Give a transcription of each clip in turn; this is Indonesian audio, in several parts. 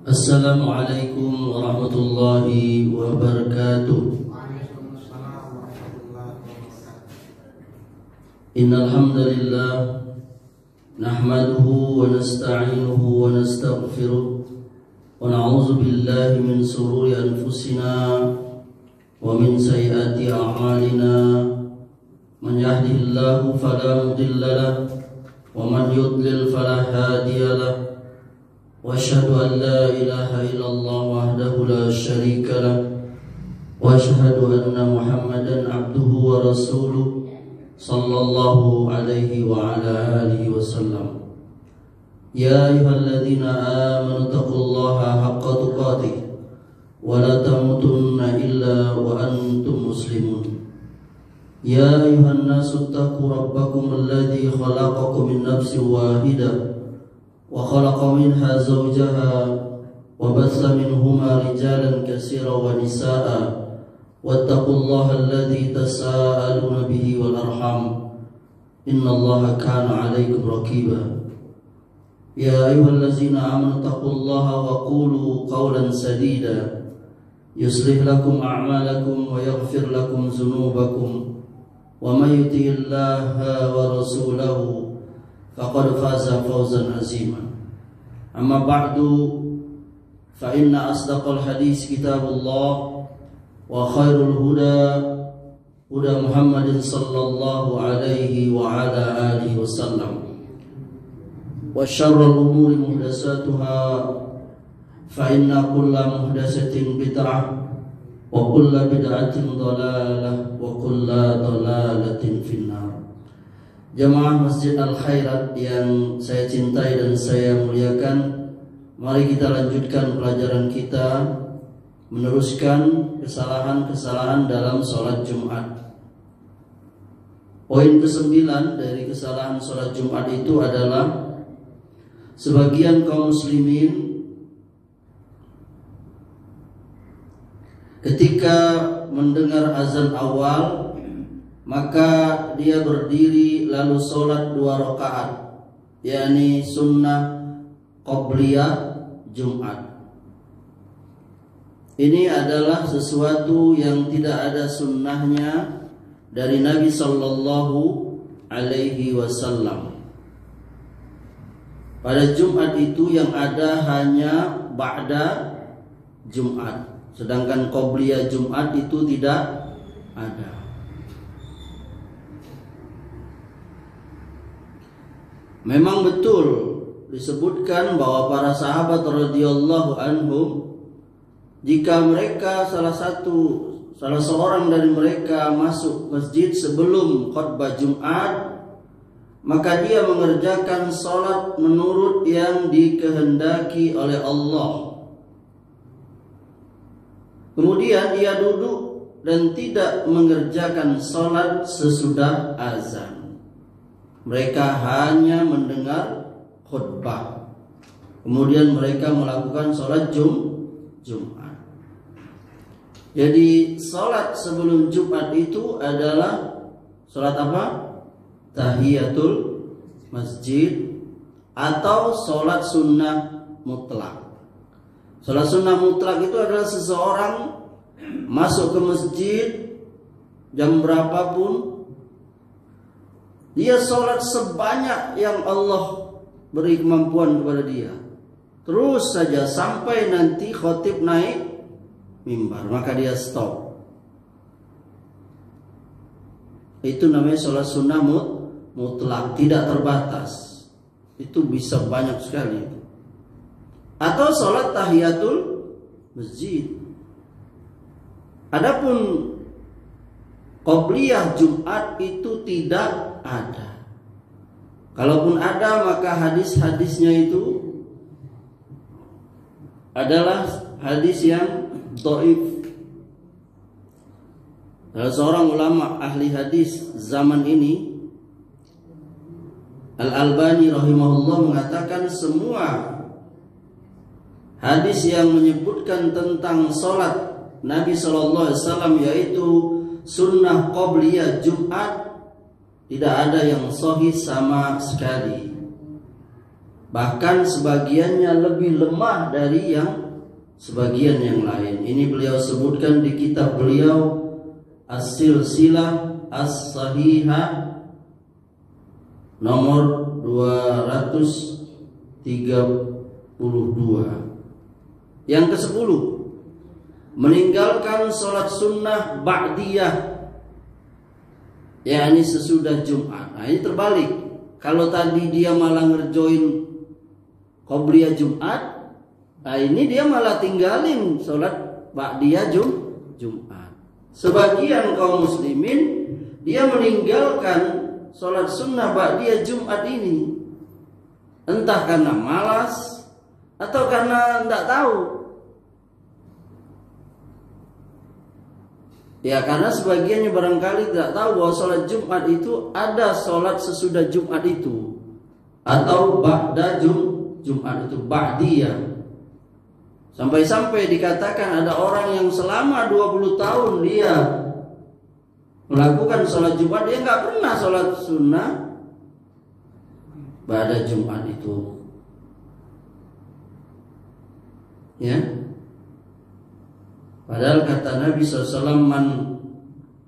Assalamualaikum warahmatullahi wabarakatuh. Innal hamdalillah nahmaduhu wa nasta'inuhu wa nastaghfiruh wa na'udzu billahi min shururi anfusina wa min sayyiati a'malina. Man yahdihillahu fala mudilla lahu wa man yudlil fala hadiya lahu. وأشهد أن لا إله إلا الله وحده لا شريك له وأشهد أن محمدا عبده ورسوله صلى الله عليه وعلى آله وسلم. يا أيها الذين آمنوا اتقوا الله حق تقاته ولا تموتن إلا وأنتم مسلمون. يا أيها الناس اتقوا ربكم الذي خلقكم من نفس واحدة وخلق منها زوجها وبث منهما رجالا كثيرا ونساء واتقوا الله الذي تساءلون به والأرحام إن الله كان عليكم رقيبا. يا أيها الذين آمنوا اتقوا الله وقولوا قولا سديدا يصلح لكم أعمالكم ويغفر لكم ذنوبكم ومن يطع الله ورسوله فقد فاز فوزا عظيما. أما بعد فإن أصدق الحديث كتاب الله وخير الهدى هدى محمد صلى الله عليه وعلى آله وسلم وشر الأمور محدثاتها فإن كل محدثة بدعة وكل بدعة ضلالة وكل ضلالة في النار. Jamaah Masjid Al-Khairat yang saya cintai dan saya muliakan, mari kita lanjutkan pelajaran kita, meneruskan kesalahan-kesalahan dalam sholat Jumat. Poin ke-9 dari kesalahan sholat Jumat itu adalah sebagian kaum muslimin ketika mendengar azan awal maka dia berdiri lalu sholat 2 rakaat, yakni sunnah qobliyah Jumat. Ini adalah sesuatu yang tidak ada sunnahnya dari Nabi Sallallahu Alaihi Wasallam. Pada Jumat itu yang ada hanya ba'da Jumat, sedangkan qobliyah Jumat itu tidak ada. Memang betul disebutkan bahwa para sahabat radhiyallahu anhum, jika mereka salah seorang dari mereka masuk masjid sebelum khutbah Jumat, maka dia mengerjakan salat menurut yang dikehendaki oleh Allah. Kemudian dia duduk dan tidak mengerjakan salat sesudah azan. Mereka hanya mendengar khutbah. Kemudian mereka melakukan sholat Jumat. Jadi sholat sebelum Jumat itu adalah sholat apa? Tahiyatul masjid atau sholat sunnah mutlak. Sholat sunnah mutlak itu adalah seseorang masuk ke masjid jam berapapun, dia sholat sebanyak yang Allah beri kemampuan kepada dia, terus saja sampai nanti khotib naik mimbar, maka dia stop. Itu namanya sholat sunnah mutlak, tidak terbatas. Itu bisa banyak sekali. Atau sholat tahiyatul masjid. Adapun qobliyah Jumat itu tidak ada. Kalaupun ada, maka hadis-hadisnya itu adalah hadis yang dhaif. Salah seorang ulama ahli hadis zaman ini, Al-Albani rahimahullah, mengatakan semua hadis yang menyebutkan tentang sholat Nabi SAW, yaitu sunnah qobliyah Jumat, tidak ada yang sahih sama sekali. Bahkan sebagiannya lebih lemah dari yang sebagian yang lain. Ini beliau sebutkan di kitab beliau As-Silsilah As-Sahihah nomor 232. Yang ke-10, meninggalkan sholat sunnah ba'diyah, yakni sesudah Jumat. Nah, ini terbalik. Kalau tadi dia malah ngerjoin qobliyah Jumat, nah ini dia malah tinggalin sholat ba'diyah Jumat. Sebagian kaum muslimin dia meninggalkan sholat sunnah ba'diyah Jumat ini, entah karena malas atau karena tidak tahu. Ya, karena sebagiannya barangkali tidak tahu bahwa sholat Jumat itu ada sholat sesudah Jumat itu, atau ba'da Jumat itu ba'diyah. Sampai-sampai dikatakan ada orang yang selama 20 tahun dia melakukan sholat Jumat, dia nggak pernah sholat sunnah ba'da Jumat itu. Ya, padahal kata Nabi SAW, man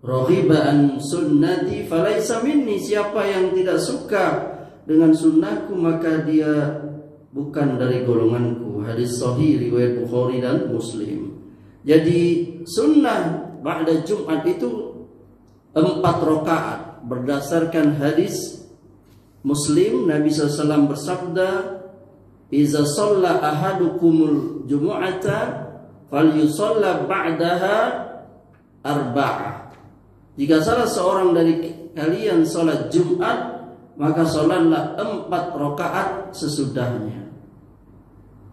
raghiba an sunnati falaysa minni, siapa yang tidak suka dengan sunnahku maka dia bukan dari golonganku. Hadis sahih riwayat Bukhari dan Muslim. Jadi sunnah ba'da Jumat itu 4 rakaat berdasarkan hadis Muslim. Nabi SAW bersabda, iza shalla ahadukumul jumu'ata falyusalla ba'daha arba'ah. Jika salah seorang dari kalian sholat Jumat, maka sholatlah 4 rakaat sesudahnya.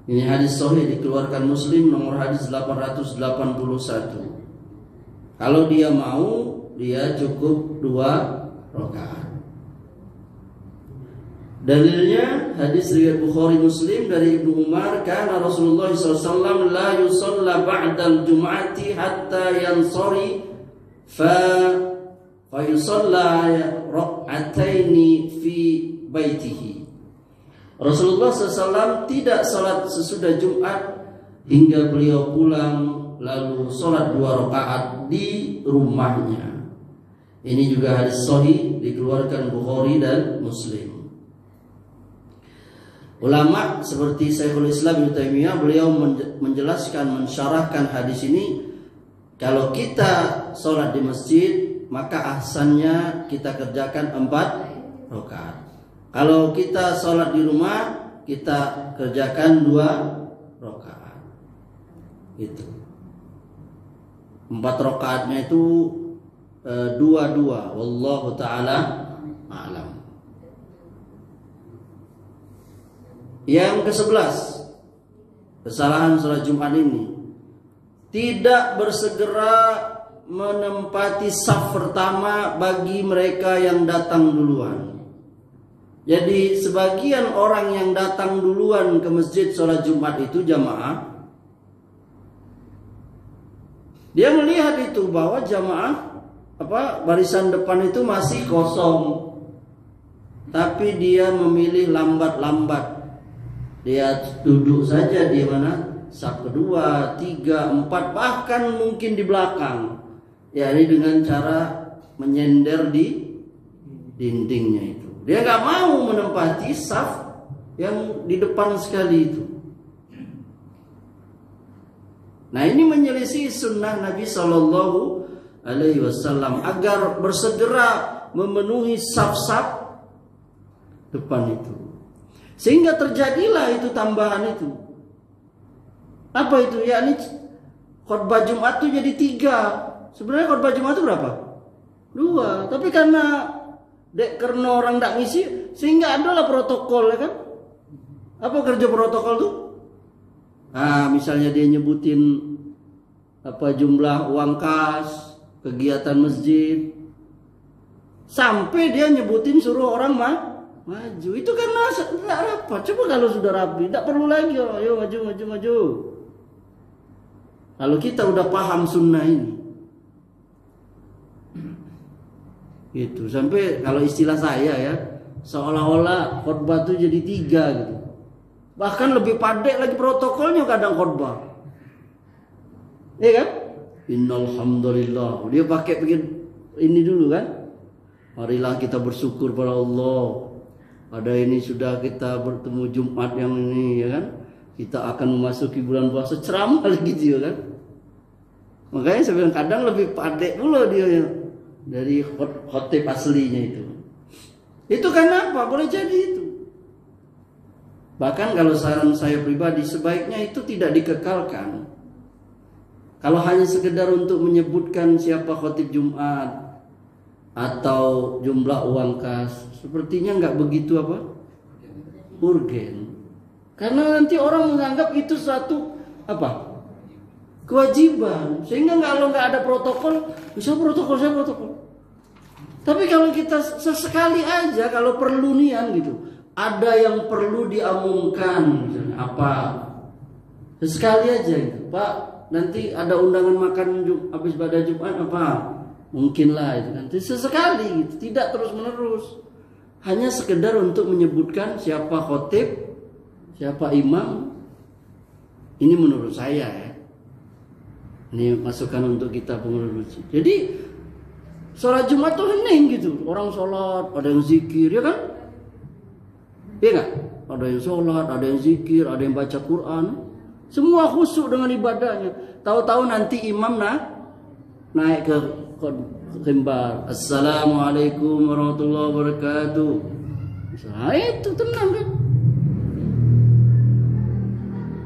Ini hadis sahih dikeluarkan Muslim nomor hadis 881. Kalau dia mau, dia cukup 2 rakaat. Dalilnya hadis riwayat Bukhari Muslim dari Ibnu Umar, kana Rasulullah SAW la yusalla ba'dal jum'ati hatta yansari fa yusalla rak'ataini fi baitihi. Rasulullah SAW tidak salat sesudah Jumat hingga beliau pulang lalu salat 2 rakaat di rumahnya. Ini juga hadis sahih dikeluarkan Bukhari dan Muslim. Ulama seperti Syekhul Islam Ibnu Taimiyah, beliau menjelaskan, mensyarahkan hadis ini, kalau kita sholat di masjid maka ahsannya kita kerjakan 4 rakaat. Kalau kita sholat di rumah kita kerjakan 2 rakaat. Itu 4 rakaatnya itu 2-2. Wallahu ta'ala a'lam. Yang ke-11, kesalahan sholat Jumat ini, tidak bersegera menempati saf pertama bagi mereka yang datang duluan. Jadi sebagian orang yang datang duluan ke masjid sholat Jumat itu jamaah, dia melihat itu bahwa jamaah barisan depan itu masih kosong, tapi dia memilih lambat-lambat. Dia duduk saja di mana? Saf kedua, 3, 4, bahkan mungkin di belakang. Ya, ini dengan cara menyender di dindingnya itu. Dia nggak mau menempati saf yang di depan sekali itu. Nah, ini menyelisih sunnah Nabi Shallallahu Alaihi Wasallam agar bersegera memenuhi saf-saf depan itu. Sehingga terjadilah itu tambahan itu. Apa itu? Ya, ini khutbah Jumat itu jadi 3. Sebenarnya khutbah Jumat itu berapa? 2. Tapi karena orang tidak ngisi, sehingga adalah protokol, ya kan? Apa kerja protokol tuh? Nah, misalnya dia nyebutin jumlah uang kas, kegiatan masjid, sampai dia nyebutin suruh orang maju. Itu karena tidak rapat. Coba kalau sudah rapi, tidak perlu lagi, ayo maju. Kalau kita udah paham sunnah ini, gitu. Sampai kalau istilah saya ya, seolah-olah khutbah itu jadi 3 gitu. Bahkan lebih pandai lagi protokolnya kadang khotbah. Iya kan? Innal hamdalillah. Dia pakai ini dulu kan? Marilah kita bersyukur pada Allah. Ada ini sudah kita bertemu Jumat yang ini ya kan. Kita akan memasuki bulan puasa, ceramah gitu ya kan. Makanya saya bilang kadang lebih pandai pula dia ya, dari khotib aslinya itu. Itu kenapa? Boleh jadi itu. Bahkan kalau saran saya pribadi sebaiknya itu tidak dikekalkan. Kalau hanya sekedar untuk menyebutkan siapa khotib Jumat atau jumlah uang kas, sepertinya nggak begitu urgen. Karena nanti orang menganggap itu satu kewajiban. Sehingga kalau nggak ada protokol, bisa protokol. Tapi kalau kita sesekali aja, kalau perlu nian gitu, ada yang perlu diumumkan, misalnya sesekali aja gitu, Pak. Nanti ada undangan makan habis pada Jumat mungkin lah itu nanti sesekali gitu, tidak terus menerus, hanya sekedar untuk menyebutkan siapa khotib, siapa imam. Ini menurut saya ya, ini masukan untuk kita pengurus. Jadi sholat Jumat tuh hening gitu, orang sholat, ada yang zikir ya kan, iya nggak? Ada yang sholat, ada yang zikir, ada yang baca Quran. Semua khusyuk dengan ibadahnya. Tahu-tahu nanti imam naik ke mimbar. Assalamualaikum warahmatullahi wabarakatuh. Nah, itu tenang kan.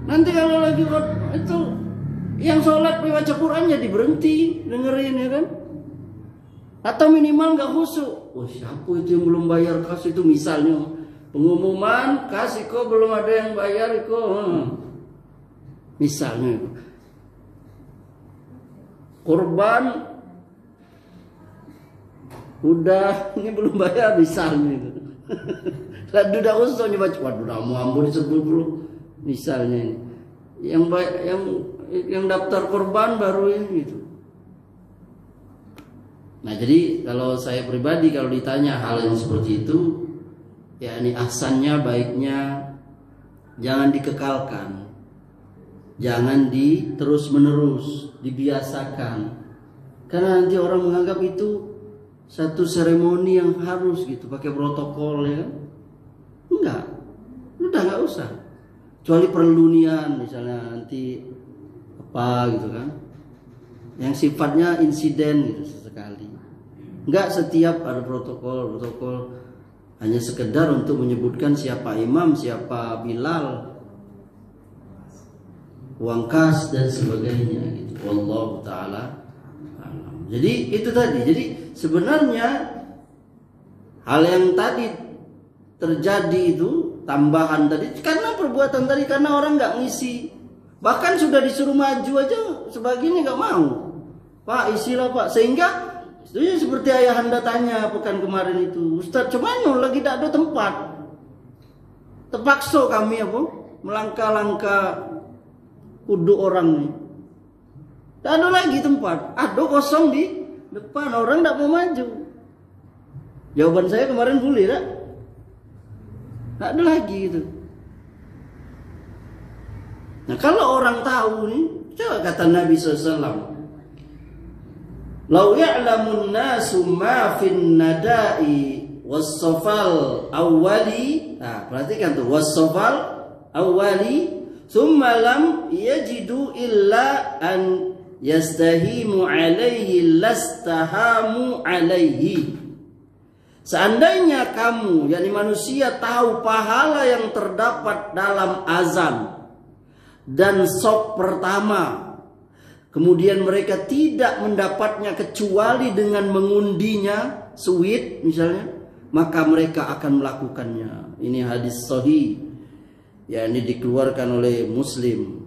Nanti kalau lagi itu yang sholat baca Quran jadi berhenti dengerin ya kan. Atau minimal nggak khusyuk. Oh siapa itu yang belum bayar kas itu misalnya. Pengumuman kas kok belum ada yang bayar kok. Misalnya korban udah ini belum bayar misalnya itu. Lalu udah usahanya baca, waduh mau ampun disebut misalnya ini. Yang daftar korban baru ini gitu. Nah jadi kalau saya pribadi kalau ditanya hal yang seperti itu, ya ini ahsannya baiknya jangan dikekalkan. Jangan terus menerus dibiasakan, karena nanti orang menganggap itu satu seremoni yang harus gitu pakai protokol ya kan? Enggak, udah nggak usah. Kecuali perlu nian misalnya nanti gitu kan, yang sifatnya insiden gitu sesekali. Enggak setiap ada protokol hanya sekedar untuk menyebutkan siapa imam, siapa Bilal, uang kas dan sebagainya gitu. Wallahu taala alam. Jadi itu tadi. Jadi sebenarnya hal yang tadi terjadi itu tambahan tadi karena perbuatan tadi, karena orang nggak ngisi. Bahkan sudah disuruh maju aja sebagiannya nggak mau. Pak isilah Pak. Sehingga itu seperti ayahanda tanya pekan kemarin itu, Ustaz cuman lagi tidak ada tempat. Terpaksa kami melangkah-langkah kudu orang nih. Tak ada lagi tempat. Ada kosong di depan, orang tak mau maju. Jawaban saya kemarin boleh tak? Tak ada lagi itu. Nah kalau orang tahu nih, coba kata Nabi SAW, "Lau ya'lamun nasu ma fin nada'i was-safal awwali." Nah, perhatikan tuh, was-safal awwali thumma lam yajidu illa an yastahimu alaihi lastahamu alaihi. Seandainya kamu, yakni manusia, tahu pahala yang terdapat dalam azan dan shaf pertama, kemudian mereka tidak mendapatnya kecuali dengan mengundinya, suwit misalnya, maka mereka akan melakukannya. Ini hadis sahih, ya ini dikeluarkan oleh Muslim.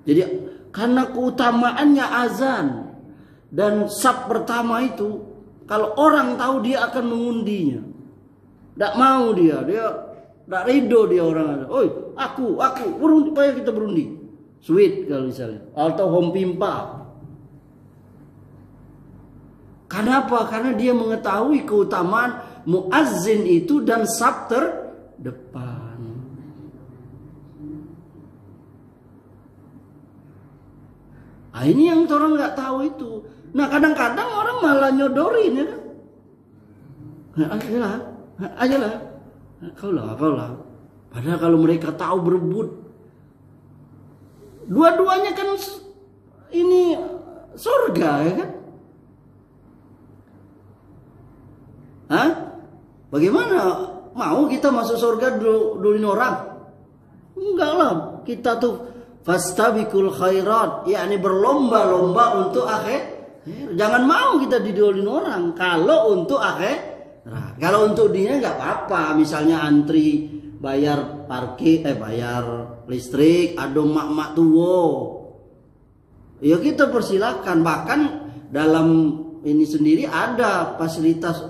Jadi karena keutamaannya azan dan shaf pertama itu, kalau orang tahu dia akan mengundinya. Tak mau dia tak ridho dia orang ada. Oi, aku berundi, ayo kita berundi. Sweet kalau misalnya, atau home pimpa. Kenapa? Karena dia mengetahui keutamaan muazzin itu dan shaf terdepan. Nah, ini yang orang nggak tahu itu. Nah, kadang-kadang orang malah nyodorin ya kan. Ayolah. Kaulah. Padahal kalau mereka tahu berebut, dua-duanya kan ini surga ya kan. Hah? Bagaimana? Mau kita masuk surga duluin orang? Enggak lah. Kita tuh fastabiqul khairat, yakni berlomba-lomba untuk akhir. Jangan mau kita didolin orang. Kalau untuk akhir, nah, kalau untuk dia nggak apa-apa. Misalnya antri bayar parkir, bayar listrik, ada mak-mak tua. Ya kita persilakan. Bahkan dalam ini sendiri ada fasilitas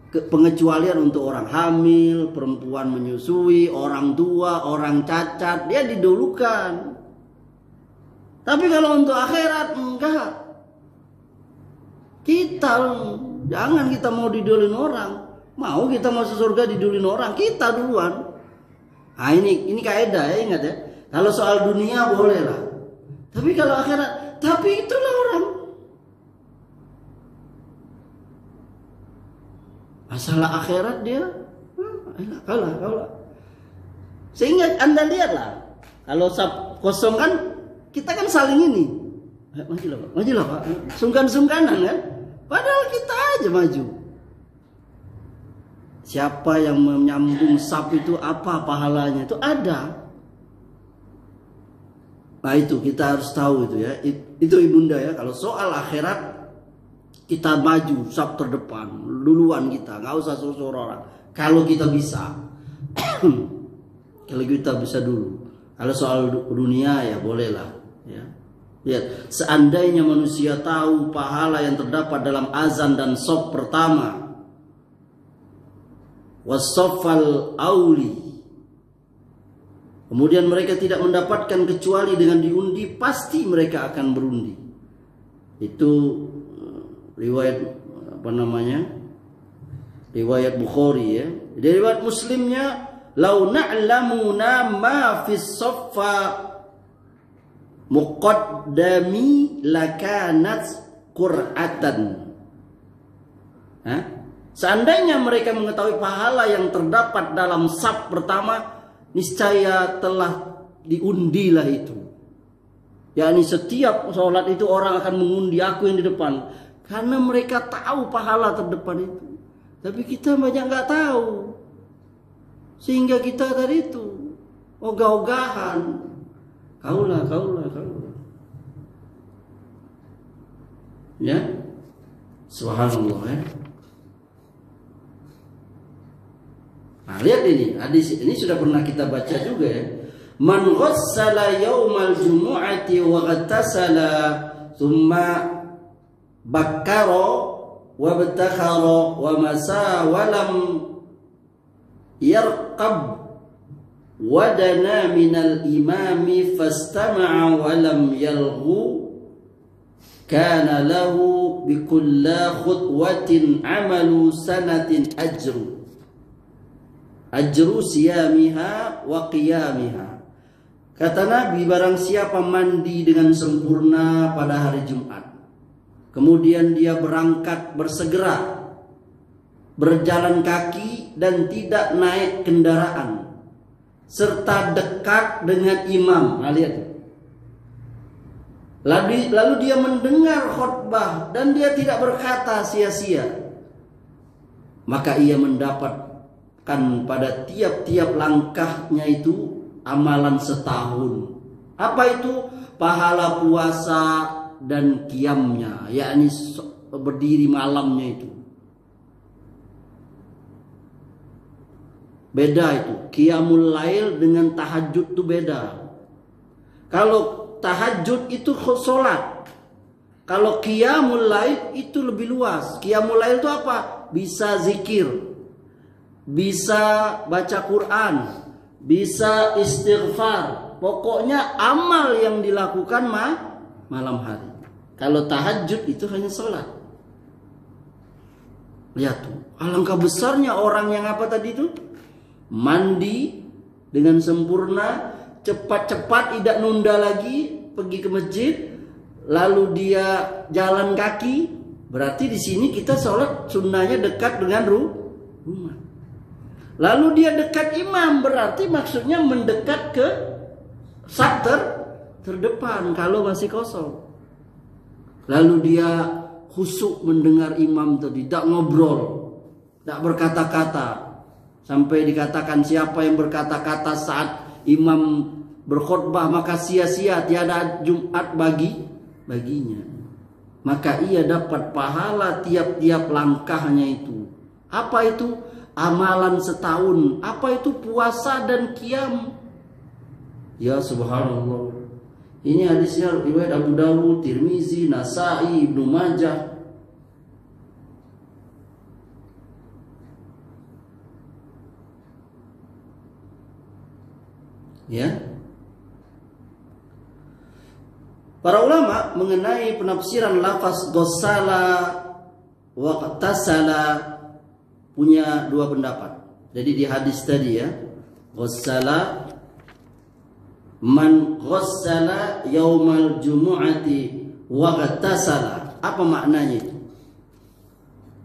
pengecualian untuk orang hamil, perempuan menyusui, orang tua, orang cacat, dia didulukan. Tapi kalau untuk akhirat enggak. Jangan kita mau didolin orang. Mau kita masuk surga didolin orang, kita duluan. Nah ini kaidah ya, ingat ya. Kalau soal dunia boleh lah. Tapi kalau akhirat, tapi itulah orang. Masalah akhirat dia, kaulah. Sehingga Anda lihatlah, kalau kosong kan, kita kan saling ini. Majulah Pak. Sungkan-sungkanan kan. Padahal kita aja maju. Siapa yang menyambung sap itu apa pahalanya? Itu ada. Nah itu kita harus tahu itu ya. Itu ibunda ya. Kalau soal akhirat, kita maju sab terdepan, duluan kita, nggak usah suruh orang. Kalau kita bisa, kalau kita bisa dulu. Kalau soal dunia ya bolehlah. Ya. Lihat, seandainya manusia tahu pahala yang terdapat dalam azan dan shaf pertama, wasofal auli, kemudian mereka tidak mendapatkan kecuali dengan diundi, pasti mereka akan berundi. Itu riwayat riwayat Bukhari ya. Dari riwayat Muslimnya, lau na'lamuna ma fis saffa muqaddami lakanat qur'atan. Seandainya mereka mengetahui pahala yang terdapat dalam saf pertama, niscaya telah diundilah itu. yakni setiap sholat itu orang akan mengundi aku yang di depan, karena mereka tahu pahala terdepan itu. Tapi kita banyak nggak tahu, sehingga kita tadi itu ogah-ogahan. Kaulah. Ya, subhanallah ya. Nah, lihat ini hadis ini sudah pernah kita baca juga ya. Man ghassala yaumal jumu'ati wa ghattasala thumma bakkara wa batakhara wa masa wa lam yarqab wadana minal imami fastama'a wa lam yalghu kana lahu bikulla khutwatin amalu sanatin ajru siyamiha wa qiyamiha. Kata Nabi, barang siapa mandi dengan sempurna pada hari Jumat, kemudian dia berangkat bersegera, berjalan kaki dan tidak naik kendaraan, serta dekat dengan imam. Nah, lihat. Lalu dia mendengar khutbah dan dia tidak berkata sia-sia, maka ia mendapatkan pada tiap-tiap langkahnya itu amalan setahun. Apa itu? Pahala puasa dan qiyamnya, yakni berdiri malamnya itu. Beda itu. Qiyamul lail dengan tahajud itu beda. Kalau tahajud itu sholat, kalau qiyamul lail itu lebih luas. Qiyamul lail itu apa? Bisa zikir, bisa baca Quran, bisa istighfar. Pokoknya amal yang dilakukan malam hari. Kalau tahajud itu hanya sholat. Lihat tuh, alangkah besarnya orang yang apa tadi itu? Mandi dengan sempurna, cepat-cepat, tidak nunda lagi, pergi ke masjid, lalu dia jalan kaki, berarti di sini kita sholat sunnahnya dekat dengan rumah. Lalu dia dekat imam, berarti maksudnya mendekat ke saf terdepan kalau masih kosong. Lalu dia khusyuk mendengar imam tadi, tidak ngobrol, tidak berkata-kata. Sampai dikatakan siapa yang berkata-kata saat imam berkhutbah maka sia-sia, tiada Jumat baginya. Maka ia dapat pahala tiap-tiap langkahnya itu. Apa itu? Amalan setahun. Apa itu? Puasa dan qiyam. Ya subhanallah. Ini hadisnya riwayat Abu Dawud, Tirmizi, Nasai, Ibnu Majah. Ya. Para ulama mengenai penafsiran lafaz ghassala wa qtasala punya dua pendapat. Jadi di hadis tadi ya, ghassala man ghassala yaumal jumu'ati wa qtasala. Apa maknanya itu?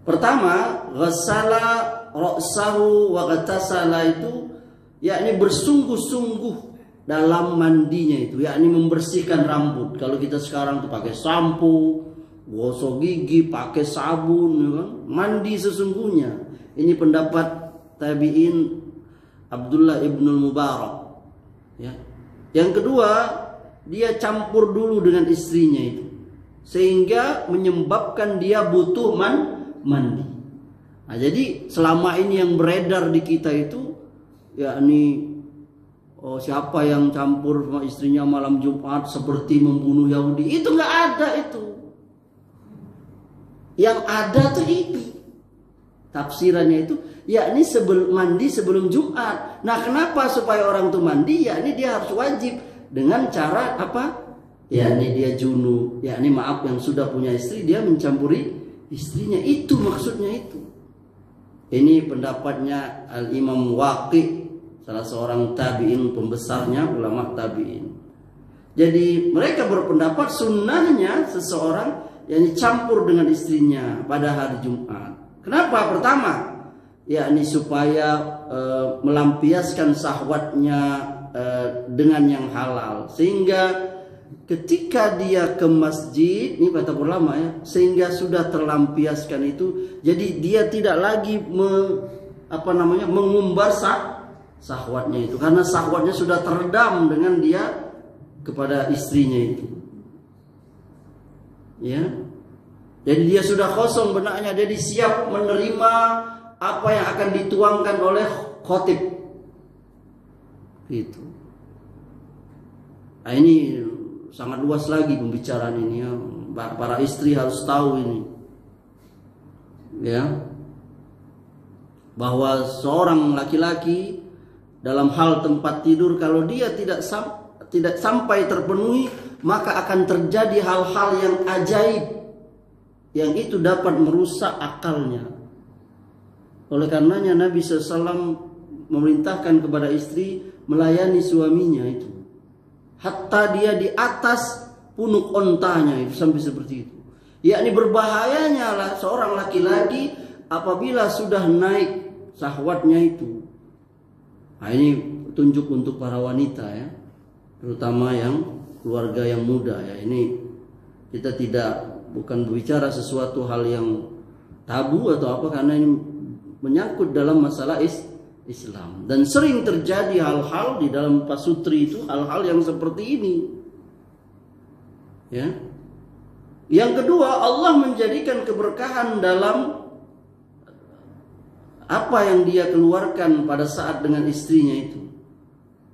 Pertama, ghassala ra'sahu wa qtasala itu yakni bersungguh-sungguh dalam mandinya itu, yakni membersihkan rambut. Kalau kita sekarang tuh pakai sampo, gosok gigi, pakai sabun, ya kan? Mandi sesungguhnya. Ini pendapat tabi'in Abdullah ibnul Mubarak. Ya. Yang kedua, dia campur dulu dengan istrinya itu, sehingga menyebabkan dia butuh mandi. Nah, jadi selama ini yang beredar di kita itu, yakni siapa yang campur sama istrinya malam Jumat seperti membunuh Yahudi, itu nggak ada itu. Yang ada tuh ini tafsirannya itu, yakni mandi sebelum Jumat. Nah, kenapa supaya orang tuh mandi? Yakni dia harus wajib dengan cara apa? Yakni dia junub, yakni maaf yang sudah punya istri dia mencampuri istrinya, itu maksudnya itu. Ini pendapatnya Al-Imam Waqi, salah seorang tabi'in pembesarnya ulama tabi'in. Jadi mereka berpendapat sunnahnya seseorang yang campur dengan istrinya pada hari Jumat. Kenapa? Pertama, yakni supaya melampiaskan syahwatnya dengan yang halal, sehingga ketika dia ke masjid, ini kata ulama ya, sehingga sudah terlampiaskan itu, jadi dia tidak lagi mengumbar syahwatnya itu, karena syahwatnya sudah teredam dengan dia kepada istrinya itu. Ya. Jadi dia sudah kosong benaknya, jadi siap menerima apa yang akan dituangkan oleh khotib. Gitu. Nah, ini sangat luas lagi pembicaraan ini ya. Para istri harus tahu ini. Ya. Bahwa seorang laki-laki dalam hal tempat tidur, kalau dia tidak sampai terpenuhi, maka akan terjadi hal-hal yang ajaib yang itu dapat merusak akalnya. Oleh karenanya Nabi SAW memerintahkan kepada istri melayani suaminya itu, hatta dia di atas punuk ontanya itu, sampai seperti itu. Yakni berbahayanya lah seorang laki-laki apabila sudah naik syahwatnya itu. Nah, ini tunjuk untuk para wanita ya, terutama yang keluarga yang muda ya. Ini kita bukan berbicara sesuatu hal yang tabu atau apa, karena ini menyangkut dalam masalah Islam, dan sering terjadi hal-hal di dalam pasutri itu, hal-hal yang seperti ini ya. Yang kedua, Allah menjadikan keberkahan dalam apa yang dia keluarkan pada saat dengan istrinya itu,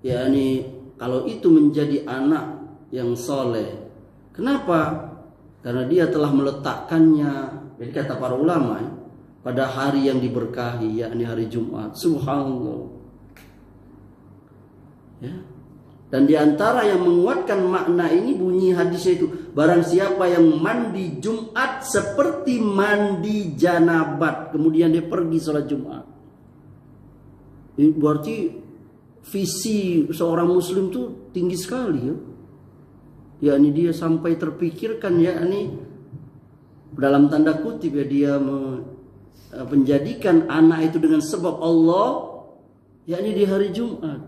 yakni kalau itu menjadi anak yang soleh. Kenapa? Karena dia telah meletakkannya, jadi kata para ulama, pada hari yang diberkahi, yakni hari Jumat. Subhanallah. Ya. Dan diantara yang menguatkan makna ini bunyi hadisnya itu, barang siapa yang mandi Jumat seperti mandi janabat, kemudian dia pergi sholat Jumat. Ini berarti visi seorang muslim itu tinggi sekali ya. yakni dia sampai terpikirkan, yakni dalam tanda kutip ya, dia menjadikan anak itu dengan sebab Allah, yakni di hari Jumat.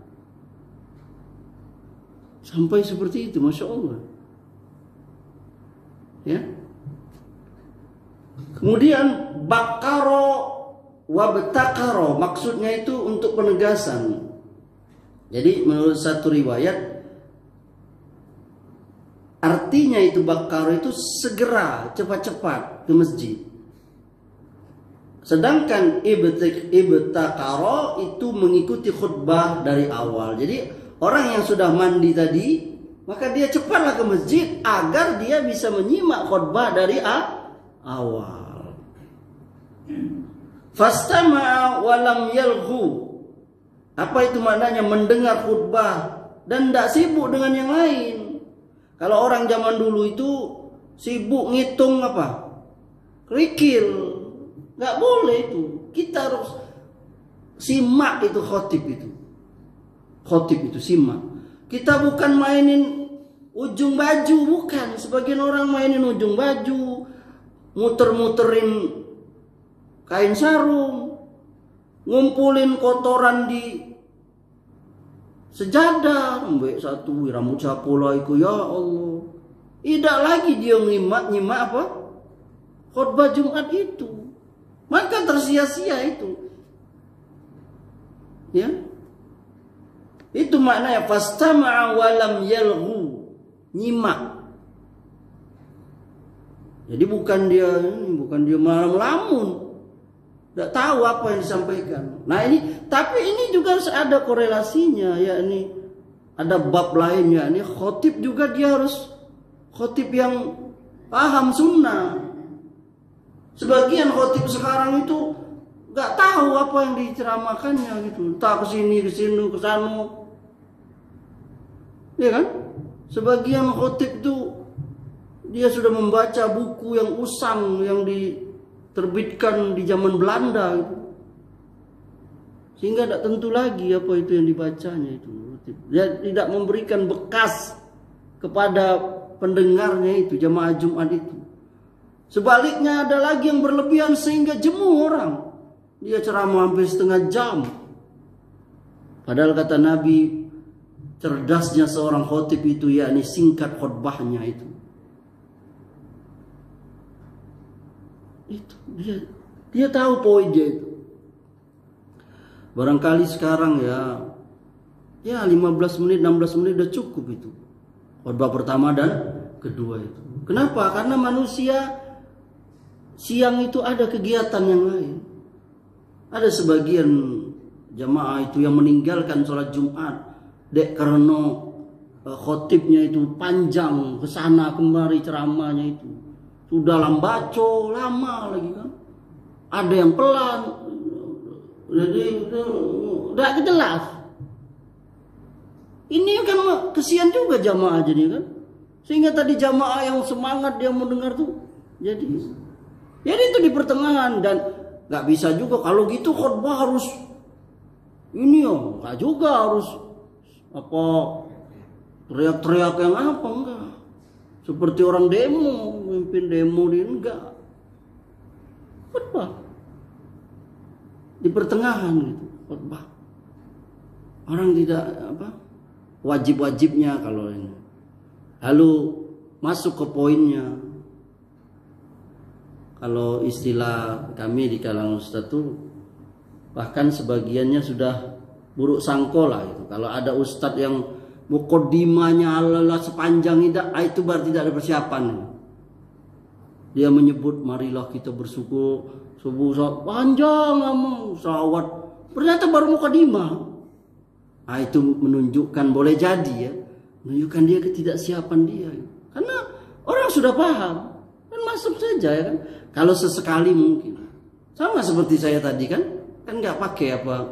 Sampai seperti itu, Masya Allah. Ya. Kemudian bakaro wabtakaro, maksudnya itu untuk penegasan. Jadi menurut satu riwayat, artinya itu bakaro itu segera, cepat-cepat ke masjid. Sedangkan ibtakaro itu mengikuti khutbah dari awal. Jadi orang yang sudah mandi tadi, maka dia cepatlah ke masjid agar dia bisa menyimak khutbah dari awal. Fastama'a walam yalghu. Apa itu maknanya? Mendengar khutbah dan tidak sibuk dengan yang lain. Kalau orang zaman dulu itu sibuk ngitung apa? Kerikil. Nggak boleh itu. Kita harus simak itu khotib itu. Khotib itu simak. Kita bukan mainin ujung baju, bukan. Sebagian orang mainin ujung baju, muter-muterin kain sarung, ngumpulin kotoran di sejadah, ambek satu rambut sapu lah iku, ya Allah. Tidak lagi dia nyimak apa? Khutbah Jumat itu. Maka tersia-sia itu. Ya. Itu maknanya fastama'a walam yalghu, nyimak. Jadi bukan dia malam lamun. Tidak tahu apa yang disampaikan. Nah ini, tapi ini juga harus ada korelasinya, yakni ada bab lainnya. Ini khotib juga dia harus khotib yang paham sunnah. Sebagian khotib sekarang itu nggak tahu apa yang diceramakannya gitu. Tak kesini, ke sana. Ya kan? Sebagian khotib itu dia sudah membaca buku yang usang yang diterbitkan di zaman Belanda itu. Sehingga tidak tentu lagi apa itu yang dibacanya itu. Dia tidak memberikan bekas kepada pendengarnya itu, jamaah Jumat itu. Sebaliknya ada lagi yang berlebihan sehingga jemu orang. Dia ceramah hampir setengah jam. Padahal kata Nabi, cerdasnya seorang khotib itu yakni singkat khutbahnya itu. Itu dia tahu poinnya itu. Barangkali sekarang ya 15 menit 16 menit udah cukup itu. Khutbah pertama dan kedua itu. Kenapa? Karena manusia siang itu ada kegiatan yang lain. Ada sebagian jamaah itu yang meninggalkan sholat Jumat karena khotibnya itu panjang, kesana kemari ceramahnya itu. Sudah lambaco lama lagi kan. Ada yang pelan. Jadi tidak jelas. Ini kan kesian juga jamaah jadi kan. Sehingga tadi jamaah yang semangat dia mendengar tuh jadi itu di pertengahan. Dan nggak bisa juga kalau gitu khutbah harus ini nggak juga harus apa teriak-teriak yang apa, enggak. Seperti orang demo, memimpin demo dia enggak. Khutbah di pertengahan gitu, khutbah. Orang tidak wajib-wajibnya kalau ini. Lalu masuk ke poinnya. Kalau istilah kami di kalangan ustaz itu bahkan sebagiannya sudah buruk sangko lah itu. Kalau ada ustaz yang mukaddimahnya ala sepanjang itu berarti tidak ada persiapan. Dia menyebut marilah kita bersyukur subuh panjang lama salawat. Ternyata baru mukaddimah. Itu menunjukkan boleh jadi ya, menunjukkan dia ketidaksiapan dia. Karena orang sudah paham kan masuk saja ya kan. Kalau sesekali mungkin sama seperti saya tadi kan nggak pakai apa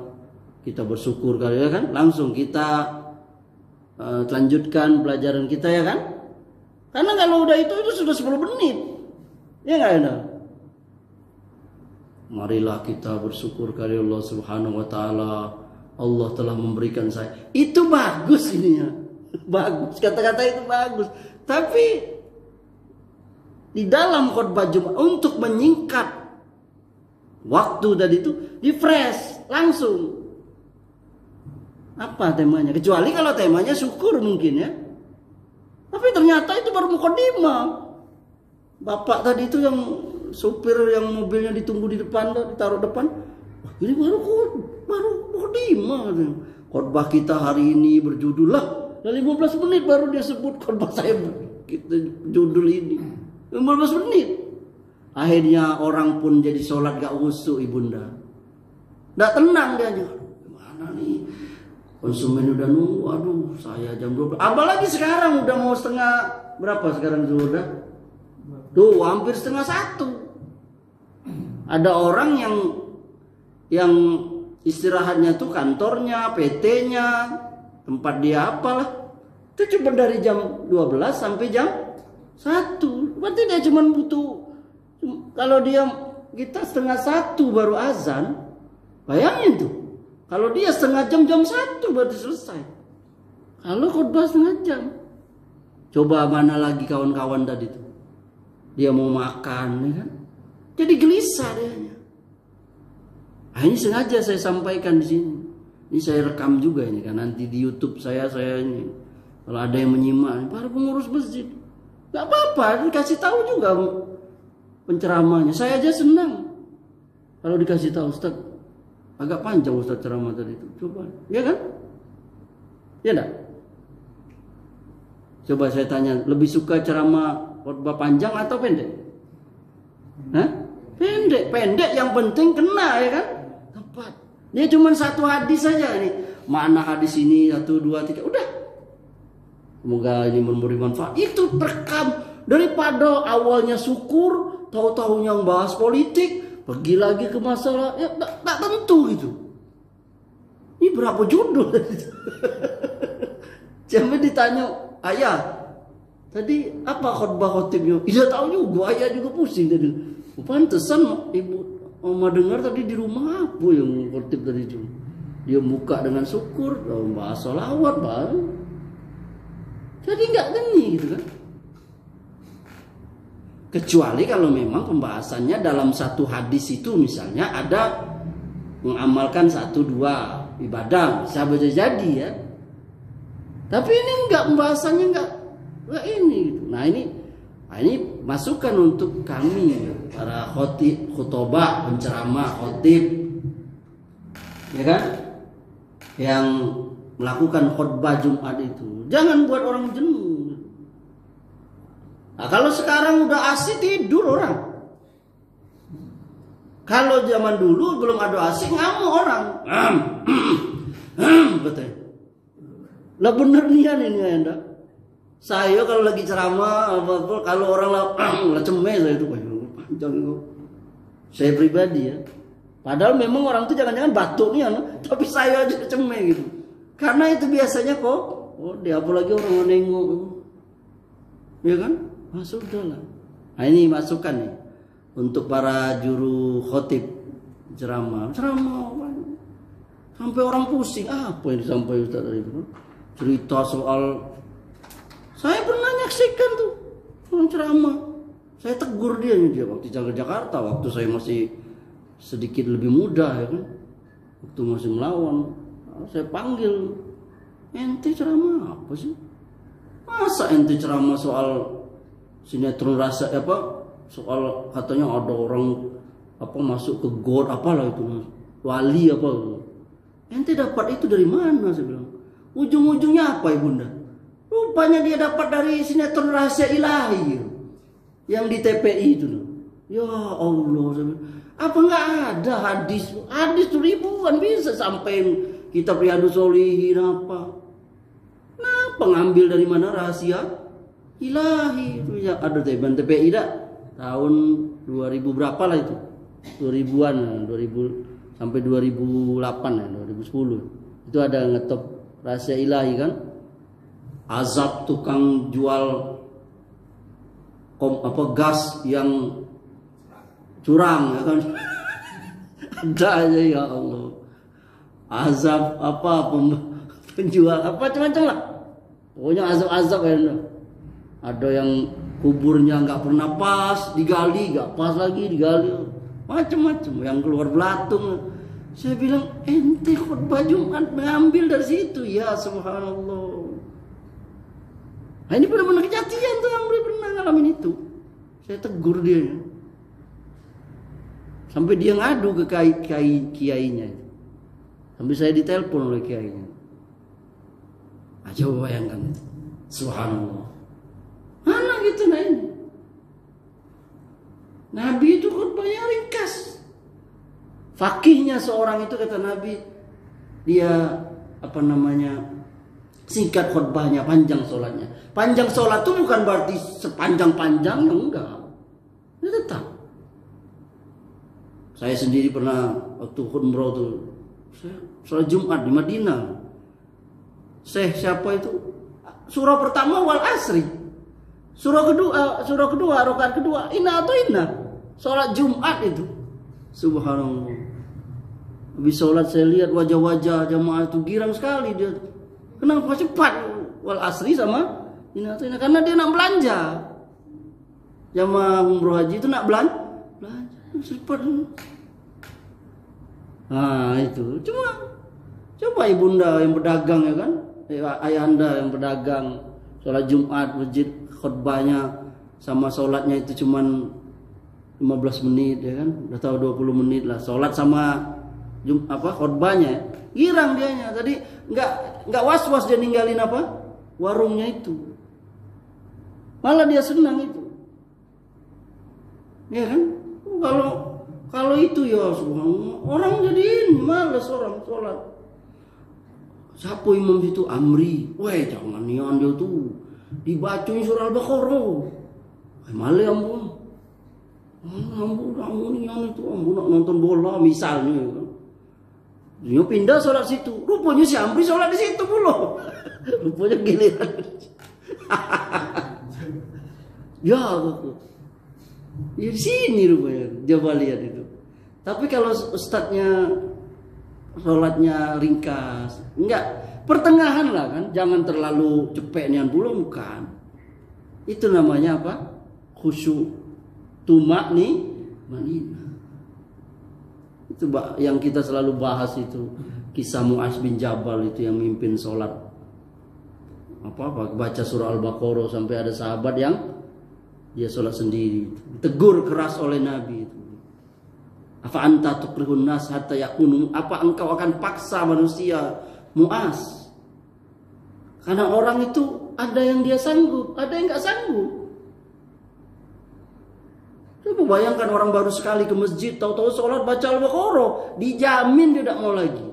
kita bersyukur kali ya kan, langsung kita lanjutkan pelajaran kita ya kan. Karena kalau udah itu sudah 10 menit ya nggak ada. Marilah kita bersyukur kepada Allah Subhanahu wa taala. Allah telah memberikan saya. Itu bagus ini ya. Bagus, kata-kata itu bagus. Tapi di dalam khutbah Jumat untuk menyingkat waktu tadi itu di fresh langsung. Apa temanya? Kecuali kalau temanya syukur mungkin ya. Tapi ternyata itu baru mukadimah. Bapak tadi itu yang supir yang mobilnya ditunggu di depan, ditaruh depan. Wah, ini baru mukadimah. Khutbah kita hari ini berjudul lah. 15 menit baru dia sebut khutbah saya kita judul ini. 15 menit. Akhirnya orang pun jadi sholat gak khusyuk ibunda. Gak tenang dia aja. Gimana nih? Konsumen udah nunggu, aduh saya jam 12. Apalagi sekarang udah mau setengah berapa sekarang sudah? Tuh hampir setengah 1. Ada orang yang istirahatnya tuh kantornya, PT-nya, tempat dia apalah. Itu cuma dari jam 12 sampai jam 1. Berarti dia cuma butuh, kalau kita setengah 1 baru azan, bayangin tuh. Kalau dia setengah jam, jam 1 baru selesai. Kalau khutbah setengah jam. Coba mana lagi kawan-kawan tadi tuh. Dia mau makan, ya kan? Jadi gelisah dia. Nah, ini sengaja saya sampaikan di sini. Ini saya rekam juga ini kan. Nanti di YouTube saya ini. Kalau ada yang menyimak, para pengurus masjid. Gak apa-apa, dikasih tahu juga penceramahnya. Saya aja senang. Kalau dikasih tahu, Ustaz. Agak panjang Ustaz ceramah tadi itu. Coba, ya kan? Ya enggak? Coba saya tanya, lebih suka ceramah khutbah panjang atau pendek? Hah? Pendek yang penting kena ya kan? Tepat. Dia cuma satu hadis saja nih. Mana hadis ini 1 2 3 udah. Semoga ini memberi manfaat. Itu terekam daripada awalnya syukur, tahu-tahu yang bahas politik. Pergi lagi ke masalah, ya tak tentu gitu. Ini berapa judul? Sampai ditanya, ayah, tadi apa khutbah khotibnya? Tidak tahu juga, ayah juga pusing tadi. Pantesan ibu Oma dengar tadi di rumah apa yang khotib tadi itu. Dia buka dengan syukur, bahas sholawat baru. Jadi nggak geni gitu kan. Kecuali kalau memang pembahasannya dalam satu hadis itu misalnya ada mengamalkan 1 2 ibadah, bisa jadi ya. Tapi ini enggak, pembahasannya enggak ini gitu. Nah ini masukan untuk kami para khutbah, penceramah, khotib, ya kan, yang melakukan khutbah Jumat itu. Jangan buat orang jenuh. Nah, kalau sekarang udah asik tidur orang. Kalau zaman dulu belum ada asik ngamuk orang. Betul. Lah bener nih ini Anda. Saya kalau lagi ceramah apa kalau orang lah cemes saya itu panjang itu. Saya pribadi ya. Padahal memang orang tuh jangan-jangan batuk nih tapi saya aja cemes gitu. Karena itu biasanya kok dia apalagi orang nengok. Ya kan? Ah, sudahlah. Nah, ini masukan nih untuk para juru khotib ceramah sampai orang pusing. Apa yang disampaikan Ustaz tadi itu? Cerita soal saya pernah nyaksikan tuh orang ceramah. Saya tegur dia waktu ke Jakarta, waktu saya masih sedikit lebih muda ya kan. Waktu masih melawan, saya panggil, ente ceramah apa sih? Masa ente ceramah soal sinetron rasa apa soal katanya ada orang apa masuk ke god apalah itu wali apa ente dapat itu dari mana saya bilang ujung-ujungnya apa ibunda rupanya dia dapat dari sinetron rahasia ilahi yang di TPI itu ya Allah saya bilang, apa nggak ada hadis ribuan bisa sampai kitab Riyadhus Shalihin apa ngambil dari mana rahasia ilahi itu ya ada TPI dah tahun 2000 berapa lah itu 2000-an 2000 sampai 2008 ya 2010 itu ada ngetop rahasia ilahi kan azab tukang jual gas yang curang ya kan ada aja ya Allah azab apa penjual apa macam-macam lah Pokoknya azab-azab ya. Ada yang kuburnya nggak pernah pas, digali, nggak pas lagi digali, macam-macam. Yang keluar belatung. Saya bilang, ente khutbah Jumat mengambil dari situ, ya subhanallah. Nah, ini benar-benar kejadian tuh yang pernah ngalamin itu. Saya tegur dia. Sampai dia ngadu ke kiainya. Sampai saya ditelepon oleh kiainya. Nah, coba bayangkan itu. Subhanallah. Mana gitu nah ini? Nabi itu khutbahnya ringkas. Fakihnya seorang itu kata Nabi, dia singkat khutbahnya, panjang sholatnya. Panjang sholat itu bukan berarti sepanjang-panjangnya, enggak. Dia tetap. Saya sendiri pernah waktu umroh tuh, sholat Jumat di Madinah. Siapa itu? Surah pertama wal asri. Surah kedua, rakaat kedua, inna atau inna. Sholat Jumat itu. Subhanallah. Habis sholat saya lihat wajah-wajah jamaah itu girang sekali dia. Kenapa cepat wal asri sama inna atau inna? Karena dia nak belanja. Jamaah umroh haji itu nak belanja. Cepat. Nah itu. Coba ibunda yang berdagang ya kan. Ayahanda yang berdagang. Sholat Jumat masjid khutbahnya sama sholatnya itu cuman 15 menit ya kan, udah tahu 20 menit lah sholat sama khutbahnya, girang dianya. Tadi nggak was-was dia ninggalin warungnya itu, malah dia senang itu, ya kan? Kalau itu ya orang jadi malas orang sholat. Siapa imam itu? Amri. Weh jangan nian dia tuh dibacain surah Al-Baqarah. Malah ampun nian itu ampun nak nonton bola misalnya. Dia pindah sholat situ. Rupanya si Amri sholat di situ pula. Rupanya giliran. Ya di sini rupanya. Coba lihat itu. Tapi kalau ustadznya sholatnya ringkas, enggak, pertengahan lah kan, jangan terlalu cepet nian pula, bukan. Itu namanya apa? Khusyuk, tumakninah. Itu yang kita selalu bahas itu, kisah Mu'az bin Jabal itu yang mimpin sholat baca surah Al-Baqarah sampai ada sahabat yang dia sholat sendiri, tegur keras oleh Nabi itu. Apa anta tukrihun nas hatta yakunu, apa engkau akan paksa manusia Mu'az? Karena orang itu ada yang dia sanggup, ada yang nggak sanggup. Coba bayangkan orang baru sekali ke masjid, tahu-tahu sholat baca Al-Baqarah, dijamin dia tidak mau lagi.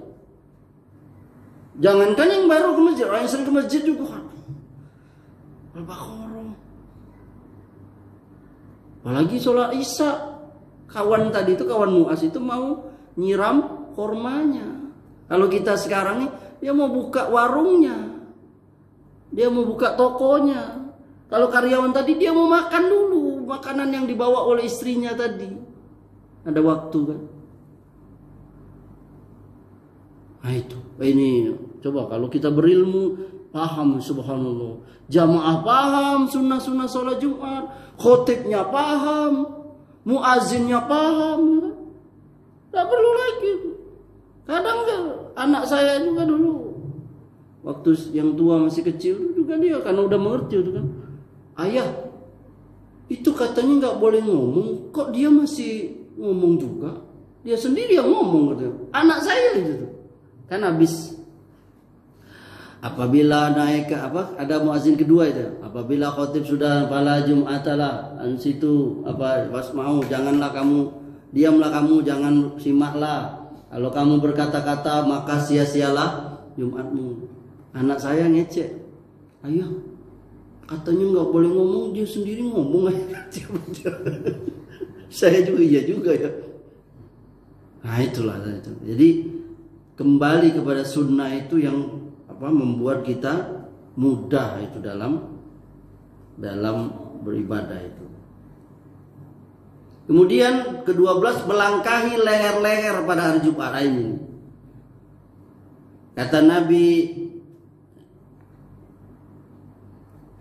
Jangankan yang baru ke masjid, orang yang sering ke masjid juga kan Al-Baqarah. Apalagi sholat Isya. Kawan tadi itu, kawan Mu'az itu mau nyiram kormanya. Kalau kita sekarang nih, dia mau buka warungnya, dia mau buka tokonya. Kalau karyawan tadi dia mau makan dulu makanan yang dibawa oleh istrinya tadi. Ada waktu kan. Nah itu, ini coba kalau kita berilmu, paham subhanallah. Jamaah paham sunnah-sunnah sholat Jumat, khotibnya paham, muazzinnya paham, tak perlu lagi. Kadang anak saya juga dulu, waktu yang tua masih kecil juga dia karena udah mengerti itu kan, ayah itu katanya nggak boleh ngomong, kok dia masih ngomong juga, dia sendiri yang ngomong katanya. Anak saya itu kan habis apabila naik ke ada muazin kedua itu, apabila khotib sudah fala jum'atalah an situ pas mau janganlah kamu, diamlah kamu, jangan simaklah, kalau kamu berkata-kata maka sia-sialah Jumatmu. Anak saya ngecek, ayah katanya nggak boleh ngomong, dia sendiri ngomong. Saya juga iya juga ya. Nah itulah itu. Jadi kembali kepada sunnah itu yang membuat kita mudah itu dalam beribadah itu. Kemudian ke-12, melangkahi leher-leher pada hari Jumat ini. Kata Nabi,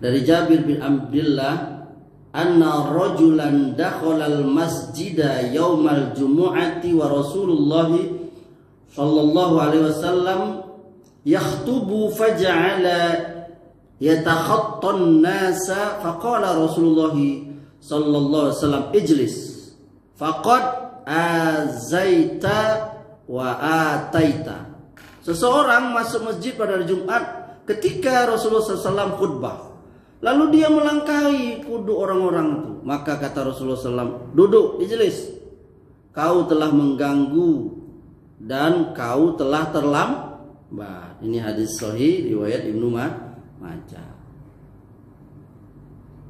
dari Jabir bin Abdullah, anna rajulan dakhalal masjida yaumal jumu'ati wa Rasulullah sallallahu alaihi wasallam yakhtubu faja'ala yatakhattan nasa faqala Rasulullah sallallahu alaihi wasallam ijlis faqad azaita wa ataita. Seseorang masuk masjid pada hari Jumat ketika Rasulullah SAW khutbah, lalu dia melangkahi duduk orang-orang itu, maka kata Rasulullah SAW, duduk, ijlis, kau telah mengganggu dan kau telah terlambat. Ini hadis sahih riwayat Ibnu Majah.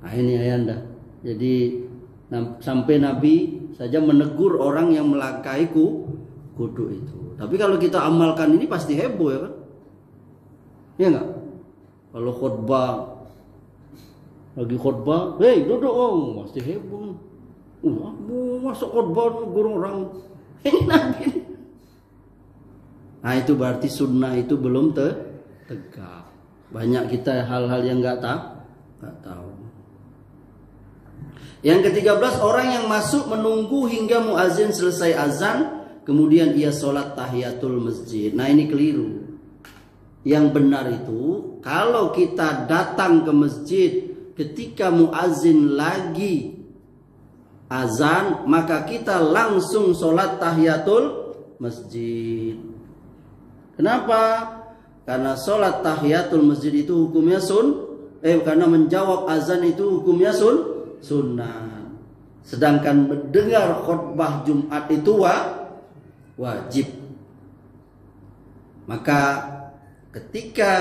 Nah ini ayanda. Jadi sampai Nabi saja menegur orang yang melangkahi kudu itu. Tapi kalau kita amalkan ini pasti heboh ya kan? Iya nggak? Kalau lagi khutbah, hei duduk, oh pasti heboh. Masuk khutbah guru orang. Ini Nabi. Nah itu berarti sunnah itu belum tegak. Banyak kita hal-hal yang nggak tahu. Yang ke-13, orang yang masuk menunggu hingga muazin selesai azan, kemudian ia sholat tahiyatul masjid. Nah ini keliru. Yang benar itu, kalau kita datang ke masjid ketika muazin lagi azan, maka kita langsung sholat tahiyatul masjid. Kenapa? Karena sholat tahiyatul masjid itu hukumnya karena menjawab azan itu hukumnya sunnah. Sedangkan mendengar khutbah Jumat itu wajib. Maka ketika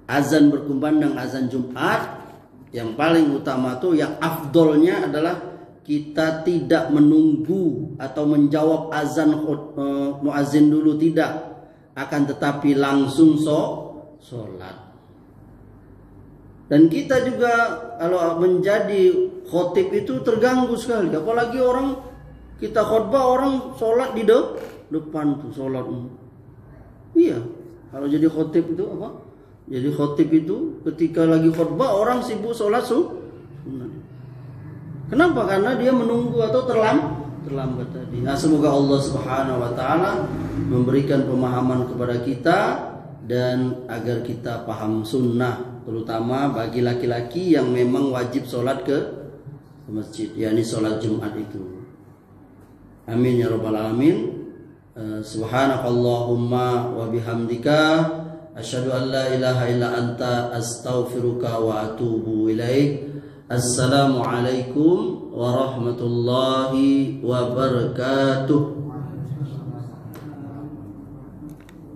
azan berkumandang azan Jumat, yang paling utama tuh yang afdolnya adalah kita tidak menunggu atau menjawab azan muazin dulu, tidak, akan tetapi langsung sholat. Dan kita juga kalau menjadi khotib itu terganggu sekali. Apalagi orang kita khutbah, orang sholat di depan tuh sholat. Iya, kalau jadi khotib itu apa? Jadi khotib itu ketika lagi khutbah orang sibuk sholat sunnah. Kenapa? Karena dia menunggu atau terlambat tadi. Nah, semoga Allah Subhanahu wa taala memberikan pemahaman kepada kita dan agar kita paham sunnah, terutama bagi laki-laki yang memang wajib sholat ke masjid, yakni sholat Jumat itu. Amin ya rabbal alamin. Subhanakallahumma wa bihamdika asyhadu an la ilaha illa anta astaghfiruka wa atubu ilaik. Assalamualaikum warahmatullahi wabarakatuh.